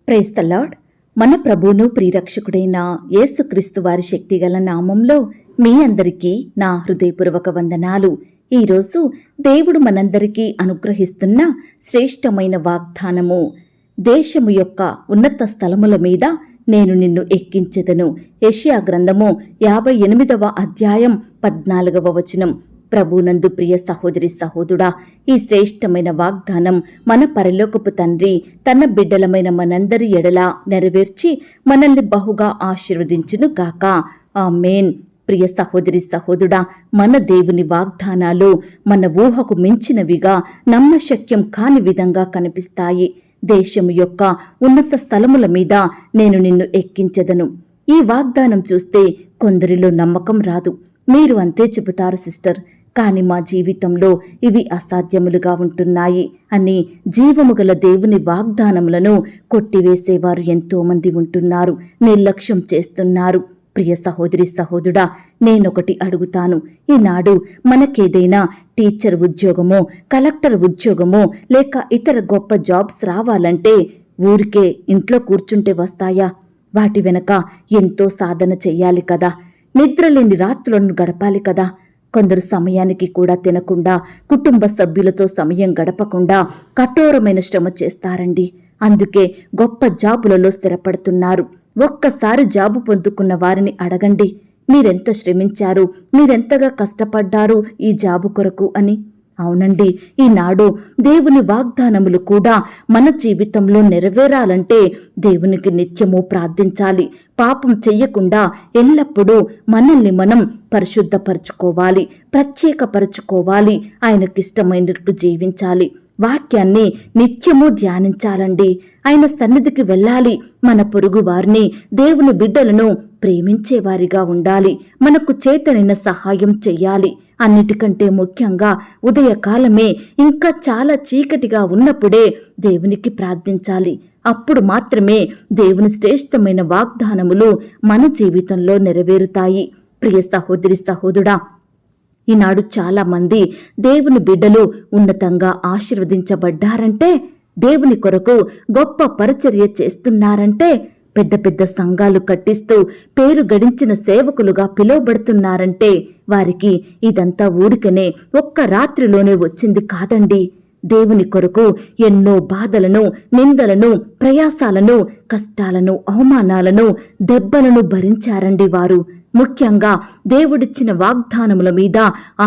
Praise the lord. మన ప్రభువును ప్రియరక్షకుడైన యేసుక్రీస్తు వారి శక్తిగల నామంలో మీ అందరికీ నా హృదయపూర్వక వందనాలు. ఈరోజు దేవుడు మనందరికీ అనుగ్రహిస్తున్న శ్రేష్టమైన వాగ్దానము, దేశము యొక్క ఉన్నత స్థలముల మీద నేను నిన్ను ఎక్కించెదను. యెషయా గ్రంథము 58వ అధ్యాయం 14వ వచనం. ప్రభునందు ప్రియ సహోదరి సహోదరుడా, ఈ శ్రేష్టమైన వాగ్దానం మన పరలోకపు తండ్రి తన బిడ్డలమైన మనందరి ఎడల నెరవేర్చి మనల్ని బహుగా ఆశీర్వదించును గాక. ఆమేన్. ప్రియ సహోదరి సహోదరుడా, మన దేవుని వాగ్దానాలు మన ఊహకు మించినవిగా, నమ్మశక్యం కాని విధంగా కనిపిస్తాయి. దేశము యొక్క ఉన్నత స్థలముల మీద నేను నిన్ను ఎక్కించెదను. ఈ వాగ్దానం చూస్తే కొందరిలో నమ్మకం రాదు. మీరు అంతే చెబుతారు సిస్టర్, కానీ మా జీవితంలో ఇవి అసాధ్యములుగా ఉంటున్నాయి అని జీవము గల దేవుని వాగ్దానములను కొట్టివేసేవారు ఎంతో మంది ఉంటున్నారు, నిర్లక్ష్యం చేస్తున్నారు. ప్రియ సహోదరి సహోదరుడా, నేనొకటి అడుగుతాను. ఈనాడు మనకేదైనా టీచర్ ఉద్యోగమో, కలెక్టర్ ఉద్యోగమో, లేక ఇతర గొప్ప జాబ్స్ రావాలంటే ఊరికే ఇంట్లో కూర్చుంటే వస్తాయా? వాటి వెనక ఎంతో సాధన చెయ్యాలి కదా. నిద్రలేని రాత్రులను గడపాలి కదా. కొందరు సమయానికి కూడా తినకుండా, కుటుంబ సభ్యులతో సమయం గడపకుండా కఠోరమైన శ్రమ చేస్తారండి. అందుకే గొప్ప జాబులలో స్థిరపడుతున్నారు. ఒక్కసారి జాబు పొందుకున్న వారిని అడగండి, మీరెంత శ్రమించారు, మీరెంతగా కష్టపడ్డారు ఈ జాబు కొరకు అని. అవునండి, ఈనాడు దేవుని వాగ్దానములు కూడా మన జీవితంలో నెరవేరాలంటే దేవునికి నిత్యము ప్రార్థించాలి. పాపం చెయ్యకుండా ఎల్లప్పుడూ మనల్ని మనం పరిశుద్ధపరచుకోవాలి, ప్రత్యేకపరచుకోవాలి, ఆయనకిష్టమైనట్లు జీవించాలి. వాక్యాన్ని నిత్యము ధ్యానించాలండి. ఆయన సన్నిధికి వెళ్ళాలి. మన పొరుగు వారిని, దేవుని బిడ్డలను ప్రేమించేవారిగా ఉండాలి. మనకు చేతనైన సహాయం చెయ్యాలి. అన్నిటికంటే ముఖ్యంగా ఉదయకాలమే ఇంకా చాలా చీకటిగా ఉన్నప్పుడే దేవునికి ప్రార్థించాలి. అప్పుడు మాత్రమే దేవుని శ్రేష్టమైన వాగ్దానములు మన జీవితంలో నెరవేరుతాయి. ప్రియ సహోదరి సహోదరుడా, ఈనాడు చాలా మంది దేవుని బిడ్డలు ఉన్నతంగా ఆశీర్వదించబడ్డారంటే, దేవుని కొరకు గొప్ప పరిచర్య చేస్తున్నారంటే, పెద్ద పెద్ద సంఘాలు కట్టిస్తూ పేరు గడించిన సేవకులుగా పిలువబడుతున్నారంటే వారికి ఇదంతా ఊరికనే ఒక్క రాత్రిలోనే వచ్చింది కాదండి. దేవుని కొరకు ఎన్నో బాధలను, నిందలను, ప్రయాసాలను, కష్టాలను, అవమానాలను, దెబ్బలను భరించారండి వారు. ముఖ్యంగా దేవుడిచ్చిన వాగ్దానముల మీద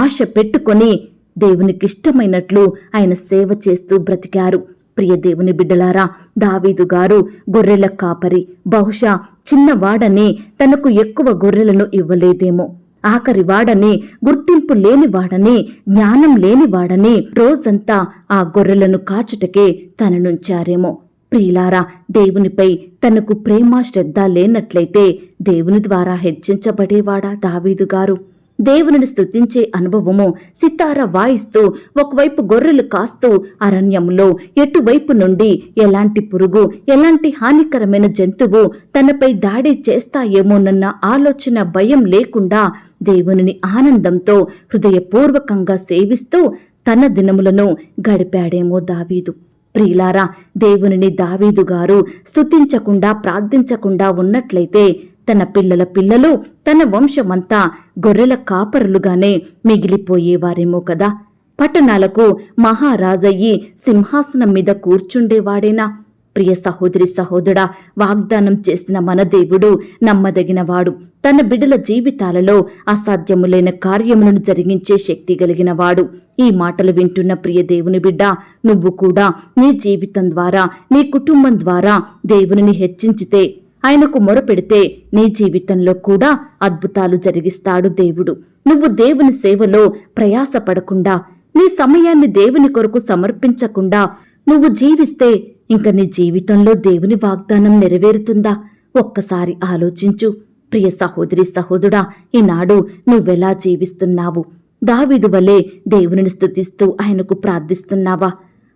ఆశ పెట్టుకొని దేవునికిష్టమైనట్లు ఆయన సేవ చేస్తూ బ్రతికారు. ప్రియ దేవుని బిడ్డలారా, దావీదు గారు గొర్రెల కాపరి. బహుశా చిన్నవాడని తనకు ఎక్కువ గొర్రెలను ఇవ్వలేదేమో. ఆఖరివాడని, గుర్తింపు లేనివాడని, జ్ఞానం లేనివాడని రోజంతా ఆ గొర్రెలను కాచుటకే తననుంచారేమో. ప్రియులారా, దేవునిపై తనకు ప్రేమ శ్రద్ధ లేనట్లయితే దేవుని ద్వారా హెచ్చించబడేవాడా దావీదు గారు? దేవుని స్తుతించే అనుభవము, సితార వాయిస్తూ ఒకవైపు గొర్రెలు కాస్తూ అరణ్యంలో ఎటువైపు నుండి ఎలాంటి పురుగు, ఎలాంటి హానికరమైన జంతువు తనపై దాడి చేస్తాయేమోనన్న ఆలోచన, భయం లేకుండా దేవునిని ఆనందంతో హృదయపూర్వకంగా సేవిస్తూ తన దినములను గడిపాడేమో దావీదు. ప్రియులారా, దేవునిని దావీదు గారు స్తుతించకుండా, ప్రార్థించకుండా ఉన్నట్లయితే తన పిల్లల పిల్లలు, తన వంశమంతా గొర్రెల కాపరులుగానే మిగిలిపోయేవారేమో కదా. పట్టణాలకు మహారాజయ్యి సింహాసనం మీద కూర్చుండేవాడేనా? ప్రియ సహోదరి సహోదరుడా, వాగ్దానం చేసిన మన దేవుడు నమ్మదగినవాడు. తన బిడ్డల జీవితాలలో అసాధ్యములైన కార్యములను జరిగించే శక్తి కలిగినవాడు. ఈ మాటలు వింటున్న ప్రియ దేవుని బిడ్డ, నువ్వు కూడా నీ జీవితం ద్వారా, నీ కుటుంబం ద్వారా దేవునిని హెచ్చించితే, ఆయనకు మొరపెడితే నీ జీవితంలో కూడా అద్భుతాలు జరిగిస్తాడు దేవుడు. నువ్వు దేవుని సేవలో ప్రయాసపడకుండా, నీ సమయాన్ని దేవుని కొరకు సమర్పించకుండా నువ్వు జీవిస్తే ఇంక నీ జీవితంలో దేవుని వాగ్దానం నెరవేరుతుందా? ఒక్కసారి ఆలోచించు. ప్రియ సహోదరి సహోదరుడా, ఈనాడు నువ్వెలా జీవిస్తున్నావు? దావీదు వలె దేవునిని స్తుతిస్తూ ఆయనకు ప్రార్థిస్తున్నావా?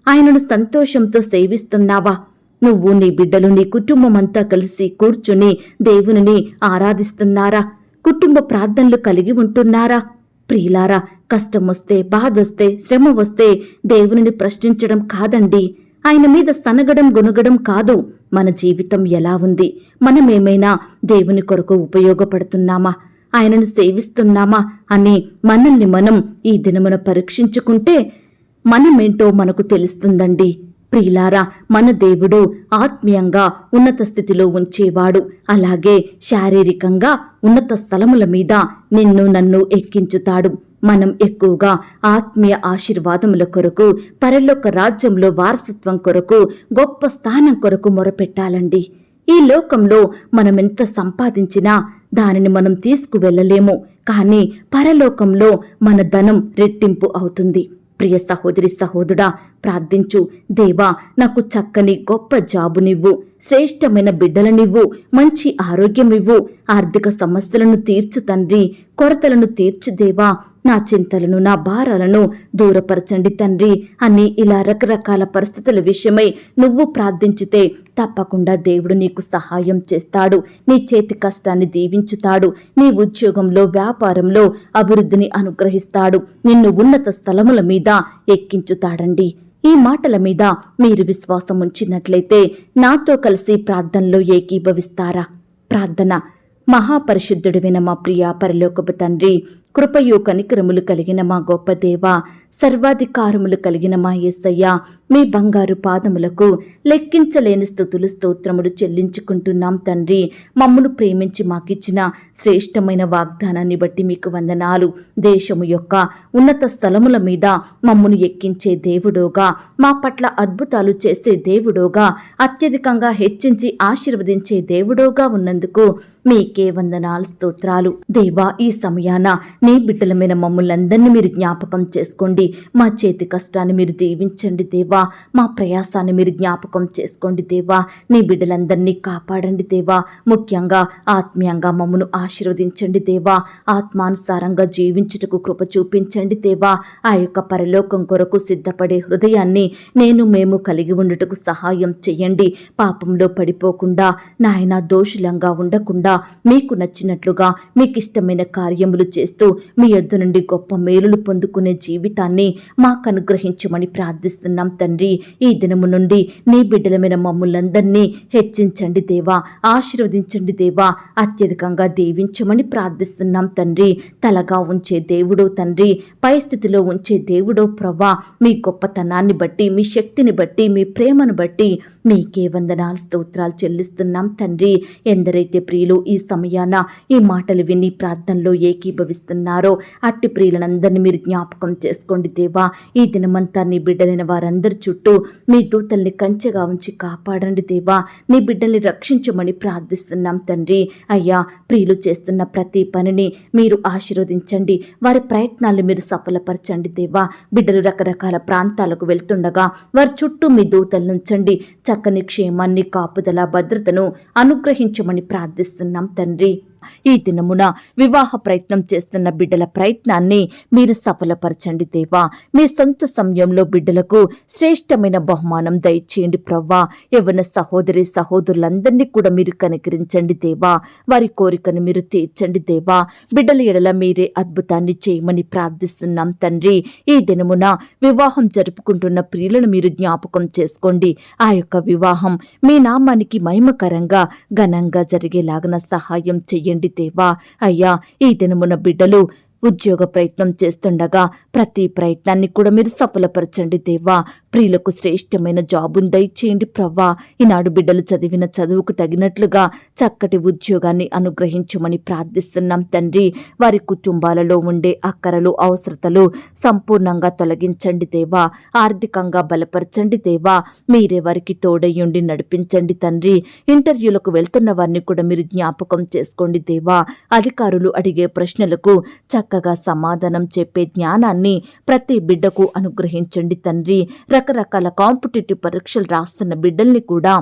ఆయనను సంతోషంతో సేవిస్తున్నావా? నువ్వు, నీ బిడ్డలు, నీ కుటుంబమంతా కలిసి కూర్చుని దేవునిని ఆరాధిస్తున్నారా? కుటుంబ ప్రార్థనలు కలిగి ఉంటున్నారా? ప్రియులారా, కష్టమొస్తే, బాధొస్తే, శ్రమ వస్తే దేవునిని ప్రశ్నించడం కాదండి. ఆయన మీద సనగడం, గొనగడం కాదు. మన జీవితం ఎలా ఉంది? మనమేమైనా దేవుని కొరకు ఉపయోగపడుతున్నామా? ఆయనను సేవిస్తున్నామా అని మనల్ని మనం ఈ దినమున పరీక్షించుకుంటే మనమేంటో మనకు తెలుస్తుందండి. ప్రియులారా, మన దేవుడు ఆత్మీయంగా ఉన్నత స్థితిలో ఉంచేవాడు. అలాగే శారీరకంగా ఉన్నత స్థలముల మీద నిన్ను నన్ను ఎక్కించుతాడు. మనం ఎక్కువగా ఆత్మీయ ఆశీర్వాదముల కొరకు, పరలోక రాజ్యంలో వారసత్వం కొరకు, గొప్ప స్థానం కొరకు మొరపెట్టాలండి. ఈ లోకంలో మనమెంత సంపాదించినా దానిని మనం తీసుకువెళ్ళలేము. కానీ పరలోకంలో మన ధనం రెట్టింపు అవుతుంది. ప్రియ సహోదరి సహోదరుడా, ప్రార్థించు. దేవా, నాకు చక్కని గొప్ప జాబునివ్వు, శ్రేష్టమైన బిడ్డలనివ్వు, మంచి ఆరోగ్యమివ్వు, ఆర్థిక సమస్యలను తీర్చు తండ్రి, కొరతలను తీర్చు దేవా, నా చింతలను నా భారాలను దూరపరచండి తండ్రి అని ఇలా రకరకాల పరిస్థితుల విషయమై నువ్వు ప్రార్థించితే తప్పకుండా దేవుడు నీకు సహాయం చేస్తాడు. నీ చేతి కష్టాన్ని దీవించుతాడు. నీ ఉద్యోగంలో, వ్యాపారంలో అభివృద్ధిని అనుగ్రహిస్తాడు. నిన్ను ఉన్నత స్థలముల మీద ఎక్కించుతాడండి. ఈ మాటల మీద మీరు విశ్వాసం ఉంచినట్లయితే నాతో కలిసి ప్రార్థనలో ఏకీభవిస్తారా? ప్రార్థన. మహాపరిశుద్ధుడివైన మా ప్రియ పరలోకపు తండ్రి, కృపయు కనికరములు కలిగిన మా గొప్ప దేవా, సర్వాధికారములు కలిగిన మా యేసయ్య, మీ బంగారు పాదములకు లెక్కించలేని స్తుతులు స్తోత్రములు చెల్లించుకుంటున్నాం తండ్రి. మమ్మను ప్రేమించి మాకిచ్చిన శ్రేష్టమైన వాగ్దానాన్ని బట్టి మీకు వందనాలు. దేశము యొక్క ఉన్నత స్థలముల మీద మమ్మను ఎక్కించే దేవుడోగా, మా పట్ల అద్భుతాలు చేసే దేవుడోగా, అత్యధికంగా హెచ్చించి ఆశీర్వదించే దేవుడోగా ఉన్నందుకు మీకే వందనాలు, స్తోత్రాలు. దేవా, ఈ సమయాన నీ బిడ్డలమైన మమ్మల్ందరినీ మీరు జ్ఞాపకం చేసుకోండి. మా చేతి కష్టాన్ని మీరు దీవించండి దేవా. మా ప్రయాసాన్ని మీరు జ్ఞాపకం చేసుకోండి దేవా. నీ బిడ్డలందరినీ కాపాడండి దేవా. ముఖ్యంగా ఆత్మీయంగా మమ్మను ఆశీర్వదించండి దేవా. ఆత్మానుసారంగా జీవించుటకు కృప చూపించండి దేవా. ఆ యొక్క పరలోకం కొరకు సిద్ధపడే హృదయాన్ని మేము కలిగి ఉండుటకు సహాయం చెయ్యండి. పాపంలో పడిపోకుండా, నాయన దోషులంగా ఉండకుండా, మీకు నచ్చినట్లుగా మీకు ఇష్టమైన కార్యములు చేస్తూ మీ యొద్ద నుండి గొప్ప మేలులు పొందుకునే జీవితాన్ని మాకు అనుగ్రహించమని ప్రార్థిస్తున్నాం తండ్రి. ఈ దినము నుండి నీ బిడ్డలమైన మమ్ములందరినీ హెచ్చించండి దేవా, ఆశీర్వదించండి దేవా, అత్యధికంగా దీవించమని ప్రార్థిస్తున్నాం తండ్రి. తలగా ఉంచే దేవుడో తండ్రి, పై స్థితిలో ఉంచే దేవుడో ప్రవ్వా, మీ గొప్పతనాన్ని బట్టి, మీ శక్తిని బట్టి, మీ ప్రేమను బట్టి మీకే వందనాలు, స్తోత్రాలు చెల్లిస్తున్నాం తండ్రి. ఎందరైతే ప్రియులు ఈ సమయాన ఈ మాటలు విని ప్రార్థనలో ఏకీభవిస్తున్నారో అట్టి ప్రియులందరినీ మీరు జ్ఞాపకం చేసుకోండి దేవా. ఈ దినమంతా నీ బిడ్డలైన వారందరి చుట్టూ మీ దూతల్ని కంచెగా ఉంచి కాపాడండి దేవా. నీ బిడ్డల్ని రక్షించమని ప్రార్థిస్తున్నాం తండ్రి. అయ్యా, ప్రియులు చేస్తున్న ప్రతి పనిని మీరు ఆశీర్వదించండి. వారి ప్రయత్నాలు మీరు సఫలపరచండి దేవా. బిడ్డలు రకరకాల ప్రాంతాలకు వెళ్తుండగా వారి చుట్టూ మీ దూతలను ఉంచండి. చక్కని క్షేమాన్ని, కాపుదల, భద్రతను అనుగ్రహించమని ప్రార్థిస్తున్నాం తండ్రి. ఈ దినమున వివాహ ప్రయత్నం చేస్తున్న బిడ్డల ప్రయత్నాన్ని మీరు సఫలపరచండి దేవా. మీ సొంత సమయంలో బిడ్డలకు శ్రేష్టమైన బహుమానం దయచేయండి ప్రవ్వా. యవ్వన సహోదరి సహోదరులందరినీ కూడా మీరు కనికరించండి దేవా. వారి కోరికను మీరు తీర్చండి దేవా. బిడ్డల ఎడల మీరే అద్భుతాన్ని చేయమని ప్రార్థిస్తున్నాం తండ్రి. ఈ దినమున వివాహం జరుపుకుంటున్న ప్రియులను మీరు జ్ఞాపకం చేసుకోండి. ఆ యొక్క వివాహం మీ నామానికి మహిమకరంగా ఘనంగా జరిగేలాగన సహాయం చెయ్యండి దేవా. అయ్యా, ఈ దినమున బిడ్డలు ఉద్యోగ ప్రయత్నం చేస్తుండగా ప్రతి ప్రయత్నాన్ని కూడా మీరు సఫలపరచండి దేవా. ప్రియులకు శ్రేష్టమైన జాబును దయచేయండి ప్రవ్వా. ఈనాడు బిడ్డలు చదివిన చదువుకు తగినట్లుగా చక్కటి ఉద్యోగాన్ని అనుగ్రహించమని ప్రార్థిస్తున్నాం తండ్రి. వారి కుటుంబాలలో ఉండే అక్కరలు, అవసరతలు సంపూర్ణంగా తొలగించండి దేవా. ఆర్థికంగా బలపరచండి దేవా. మీరే వారికి తోడయ్యుండి నడిపించండి తండ్రి. ఇంటర్వ్యూలకు వెళ్తున్న వారిని కూడా మీరు జ్ఞాపకం చేసుకోండి దేవా. అధికారులు అడిగే ప్రశ్నలకు చక్కగా సమాధానం చెప్పే జ్ఞానాన్ని ప్రతి బిడ్డకు అనుగ్రహించండి తండ్రి. రకరకాల కాంపిటేటివ్ పరీక్షలు రాస్తున్న బిడ్డల్ని కూడా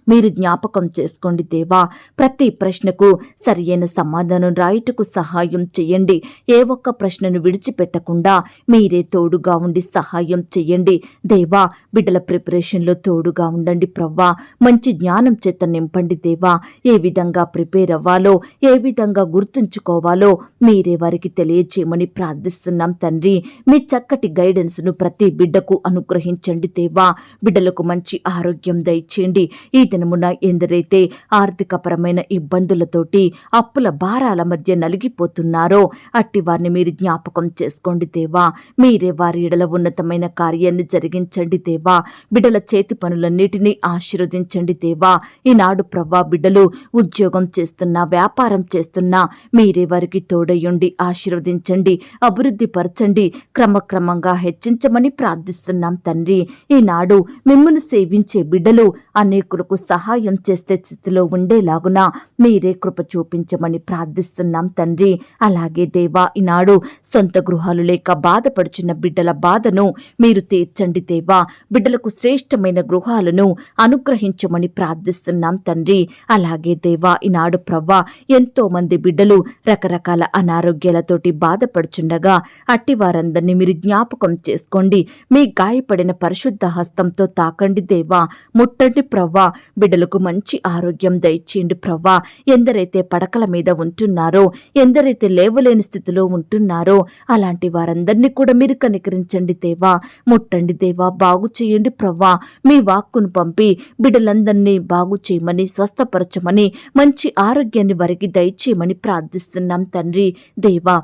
మీరు జ్ఞాపకం చేసుకోండి దేవా. ప్రతి ప్రశ్నకు సరియైన సమాధానం రాయుటకు సహాయం చేయండి. ఏ ఒక్క ప్రశ్నను విడిచిపెట్టకుండా మీరే తోడుగా ఉండి సహాయం చేయండి దేవా. బిడ్డల ప్రిపరేషన్లో తోడుగా ఉండండి ప్రవ్వా. మంచి జ్ఞానం చేత నింపండి దేవా. ఏ విధంగా ప్రిపేర్ అవ్వాలో, ఏ విధంగా గుర్తుంచుకోవాలో మీరే వారికి తెలియచేయమని ప్రార్థిస్తున్నాం తండ్రి. మీ చక్కటి గైడెన్స్ను ప్రతి బిడ్డకు అనుగ్రహించండి దేవా. బిడ్డలకు మంచి ఆరోగ్యం దయచేయండి. ఈ దినమున ఎందరైతే ఆర్థికపరమైన ఇబ్బందులతోటి అప్పుల భారాల మధ్య నలిగిపోతున్నారో అట్టి వారిని మీరు జ్ఞాపకం చేసుకోండి దేవా. మీరే వారి ఎడల ఉన్నతమైన కార్యాన్ని జరిగించండి దేవా. బిడ్డల చేతి పనులన్నిటినీ ఆశీర్వదించండి దేవా. ఈనాడు ప్రవ్వా బిడ్డలు ఉద్యోగం చేస్తున్నా, వ్యాపారం చేస్తున్నా మీరే వారికి తోడయుండి ఆశీర్వదించండి, అభివృద్ధి పరచండి, క్రమక్రమంగా హెచ్చించమని ప్రార్థిస్తున్నాం తండ్రి. ఈనాడు మిమ్మల్ని సేవించే బిడ్డలు అనేకులకు సహాయం చేసే స్థితిలో ఉండేలాగున మీరే కృప చూపించమని ప్రార్థిస్తున్నాం తండ్రి. అలాగే దేవా, ఈనాడు సొంత గృహాలు లేక బాధపడుచున్న బిడ్డల బాధను మీరు తీర్చండి దేవా. బిడ్డలకు శ్రేష్టమైన గృహాలను అనుగ్రహించమని ప్రార్థిస్తున్నాం తండ్రి. అలాగే దేవా, ఈనాడు ప్రవ్వా ఎంతో మంది బిడ్డలు రకరకాల అనారోగ్యాలతోటి బాధపడుచుండగా అట్టి వారందరినీ మీరు జ్ఞాపకం చేసుకోండి. మీ గాయపడిన పరిశుద్ధ హస్తంతో తాకండి దేవా. ముట్టండి ప్రవ్వా. బిడ్డలకు మంచి ఆరోగ్యం దయచేయండి ప్రవ్వా. ఎందరైతే పడకల మీద ఉంటున్నారో, ఎందరైతే లేవలేని స్థితిలో ఉంటున్నారో అలాంటి వారందరినీ కూడా మీరు కనికరించండి దేవా. ముట్టండి దేవా. బాగు చేయండి ప్రవ్వా. మీ వాక్కును పంపి బిడ్డలందరినీ బాగు చేయమని, స్వస్థపరచమని, మంచి ఆరోగ్యాన్ని వారికి దయచేయమని ప్రార్థిస్తున్నాం తండ్రి. దేవా,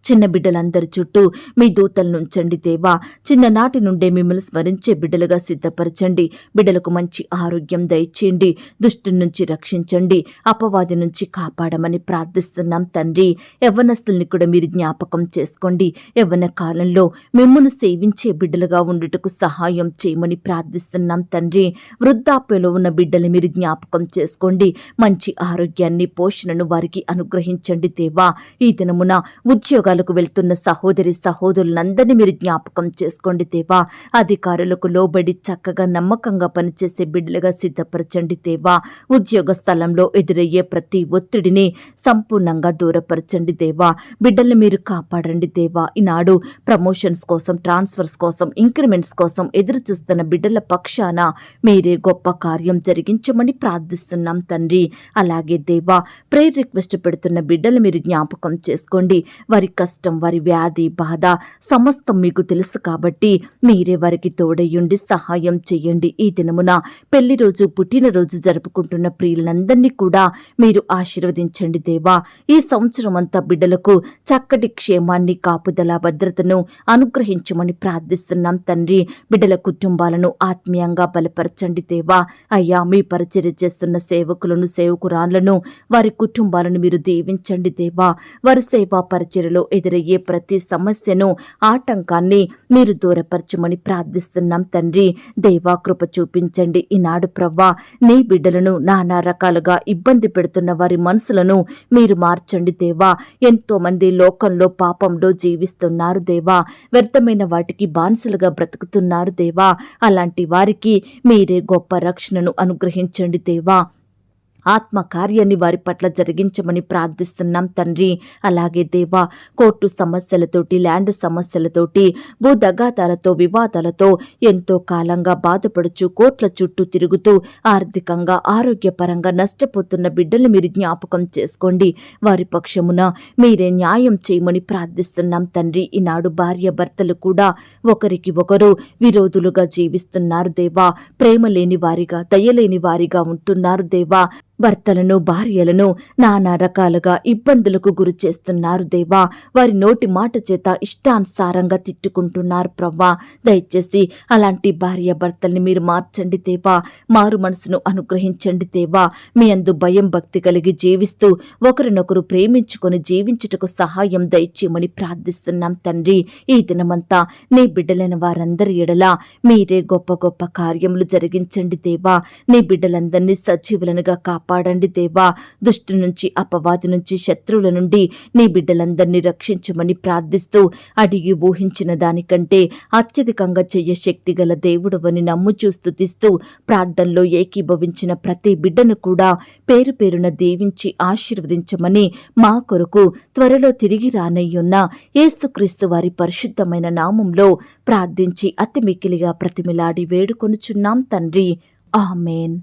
చిన్న బిడ్డలందరి చుట్టూ మీ దూతలను ఉంచండి దేవా. చిన్ననాటి నుండే మిమ్మల్ని స్మరించే బిడ్డలుగా సిద్ధపరచండి. బిడ్డలకు మంచి ఆరోగ్యం దయచేయండి. దుష్టుని నుంచి రక్షించండి, అపవాది నుంచి కాపాడమని ప్రార్థిస్తున్నాం తండ్రి. యవ్వనస్తుల్ని కూడా మీరు జ్ఞాపకం చేసుకోండి. యవ్వన కాలంలో మిమ్మల్ని సేవించే బిడ్డలుగా ఉండుటకు సహాయం చేయమని ప్రార్థిస్తున్నాం తండ్రి. వృద్ధాప్యలో ఉన్న బిడ్డలు మీరు జ్ఞాపకం చేసుకోండి. మంచి ఆరోగ్యాన్ని, పోషణను వారికి అనుగ్రహించండి దేవా. ఈ దినమున ఉద్యోగాలకు వెళ్తున్న సహోదరి సహోదరులందరినీ మీరు జ్ఞాపకం చేసుకోండి దేవా. అధికారులకు లోబడి చక్కగా నమ్మకంగా పనిచేసే బిడ్డలుగా సిద్ధపరచండి దేవా. ఉద్యోగ స్థలంలో ఎదురయ్యే ప్రతి ఒత్తిడిని సంపూర్ణంగా దూరపరచండి దేవా. బిడ్డల్ని మీరు కాపాడండి దేవా. ఈనాడు ప్రమోషన్స్ కోసం, ట్రాన్స్ఫర్స్ కోసం, ఇంక్రిమెంట్స్ కోసం ఎదురు చూస్తున్న బిడ్డల పక్షాన మీరే గొప్ప కార్యం జరిగించమని ప్రార్థిస్తున్నాం తండ్రి. అలాగే దేవా, ప్రేయర్ రిక్వెస్ట్ పెడుతున్న బిడ్డలు మీరు జ్ఞాపకం చేసుకోండి. వారి కష్టం, వారి వ్యాధి, బాధ సమస్తం మీకు తెలుసు కాబట్టి మీరే వారికి తోడయ్యుండి సహాయం చెయ్యండి. ఈ దినమున పెళ్లి రోజు, పుట్టినరోజు జరుపుకుంటున్న ప్రియులందరినీ కూడా మీరు ఆశీర్వదించండి దేవా. ఈ సంవత్సరం అంతా బిడ్డలకు చక్కటి క్షేమాన్ని, కాపుదల, భద్రతను అనుగ్రహించమని ప్రార్థిస్తున్నాం తండ్రి. బిడ్డల కుటుంబాలను ఆత్మీయంగా బలపరచండి దేవా. అయ్యా, మీ పరిచర్య చేస్తున్న సేవకులను, సేవకురాళ్లను, వారి కుటుంబాలను మీరు దీవించండి దేవా. వారి సేవా పరిచర్యలో ఎదురయ్యే ప్రతి సమస్యను, ఆటంకాన్ని మీరు దూరపరచమని ప్రార్థిస్తున్నాం తండ్రి. దేవా, కృప చూపించండి. ఈనాడు ప్రవ్వా, నీ బిడ్డలను నానా రకాలుగా ఇబ్బంది పెడుతున్న వారి మనసులను మీరు మార్చండి దేవా. ఎంతో మంది లోకంలో, పాపంలో జీవిస్తున్నారు దేవా. వ్యర్థమైన వాటికి బానిసలుగా బ్రతుకుతున్నారు దేవా. అలాంటి వారికి మీరే గొప్ప రక్షణను అనుగ్రహించండి దేవా. ఆత్మ కార్యాన్ని వారి పట్ల జరిగించమని ప్రార్థిస్తున్నాం తండ్రి. అలాగే దేవా, కోర్టు సమస్యలతోటి, ల్యాండ్ సమస్యలతోటి, భూదగాతాలతో, వివాదాలతో ఎంతో కాలంగా బాధపడుచు కోర్టుల చుట్టూ తిరుగుతూ ఆర్థికంగా, ఆరోగ్యపరంగా నష్టపోతున్న బిడ్డల్ని మీరు జ్ఞాపకం చేసుకోండి. వారి పక్షమున మీరే న్యాయం చేయమని ప్రార్థిస్తున్నాం తండ్రి. ఈనాడు భార్య భర్తలు కూడా ఒకరికి ఒకరు విరోధులుగా జీవిస్తున్నారు దేవా. ప్రేమ లేని వారిగా, దయలేని వారిగా ఉంటున్నారు దేవా. భర్తలను, భార్యలను నానా రకాలుగా ఇబ్బందులకు గురి చేస్తున్నారు దేవా. వారి నోటి మాట చేత ఇష్టానుసారంగా తిట్టుకుంటున్నారు ప్రవ్వా. దయచేసి అలాంటి భార్య భర్తల్ని మీరు మార్చండి దేవా. మారు మనసును అనుగ్రహించండి దేవా. మీ అందు భయం, భక్తి కలిగి జీవిస్తూ ఒకరినొకరు ప్రేమించుకొని జీవించుటకు సహాయం దయచేయమని ప్రార్థిస్తున్నాం తండ్రి. ఈ దినమంతా నీ బిడ్డలైన వారందరి ఎడల మీరే గొప్ప గొప్ప కార్యములు జరిగించండి దేవా. నీ బిడ్డలందరినీ సజీవులనుగా కాపాడండి దేవా. దుష్టు నుంచి, అపవాది నుంచి, శత్రువుల నుండి నీ బిడ్డలందరినీ రక్షించమని ప్రార్థిస్తూ అడిగి ఊహించిన దానికంటే అత్యధికంగా చెయ్య శక్తి గల దేవుడవని నమ్ముచూ స్తుతిస్తూ ప్రార్థనలో ఏకీభవించిన ప్రతి బిడ్డను కూడా పేరు పేరున దీవించి ఆశీర్వదించమని మా కొరకు త్వరలో తిరిగి రానయ్యున్న యేసుక్రీస్తు వారి పరిశుద్ధమైన నామంలో ప్రార్థించి అతి మిక్కిలిగా ప్రతిమిలాడి వేడుకొనుచున్నాం తండ్రి. ఆమేన్.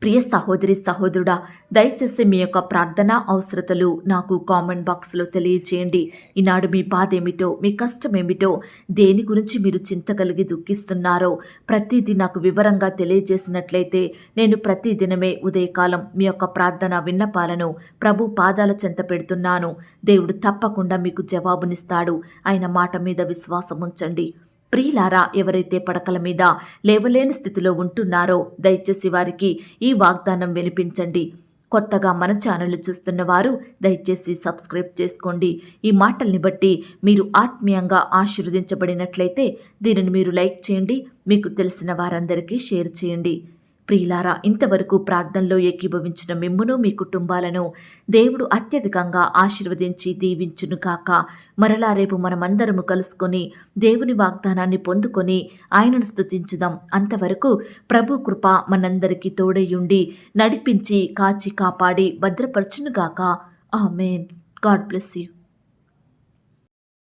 ప్రియ సహోదరి సహోదరుడా, దయచేసి మీ యొక్క ప్రార్థన అవసరతలు నాకు కామెంట్ బాక్స్లో తెలియజేయండి. ఈనాడు మీ బాధ ఏమిటో, మీ కష్టం ఏమిటో, దేని గురించి మీరు చింత కలిగి దుఃఖిస్తున్నారో ప్రతిదీ నాకు వివరంగా తెలియజేసినట్లయితే నేను ప్రతిదినమే ఉదయకాలం మీ యొక్క ప్రార్థన విన్నపాలను ప్రభు పాదాల చెంత పెడుతున్నాను. దేవుడు తప్పకుండా మీకు జవాబునిస్తాడు. ఆయన మాట మీద విశ్వాసం ఉంచండి. ప్రియులారా, ఎవరైతే పడకల మీద లేవలేని స్థితిలో ఉంటున్నారో దయచేసి వారికి ఈ వాగ్దానం వినిపించండి. కొత్తగా మన ఛానల్ చూస్తున్న వారు దయచేసి సబ్స్క్రైబ్ చేసుకోండి. ఈ మాటల్ని బట్టి మీరు ఆత్మీయంగా ఆశీర్వదించబడినట్లయితే దీనిని మీరు లైక్ చేయండి, మీకు తెలిసిన వారందరికీ షేర్ చేయండి. ప్రియులారా, ఇంతవరకు ప్రార్థనలో ఏకీభవించిన మిమ్మును మీ కుటుంబాలను దేవుడు అత్యధికంగా ఆశీర్వదించి దీవించును కాక. మరలా రేపు మనమందరము కలుసుకొని దేవుని వాగ్దానాన్ని పొందుకొని ఆయనను స్తుతించుదాం. అంతవరకు ప్రభు కృప మనందరికీ తోడయుండి నడిపించి కాచి కాపాడి భద్రపరచునుగాక. ఆమేన్. God bless you.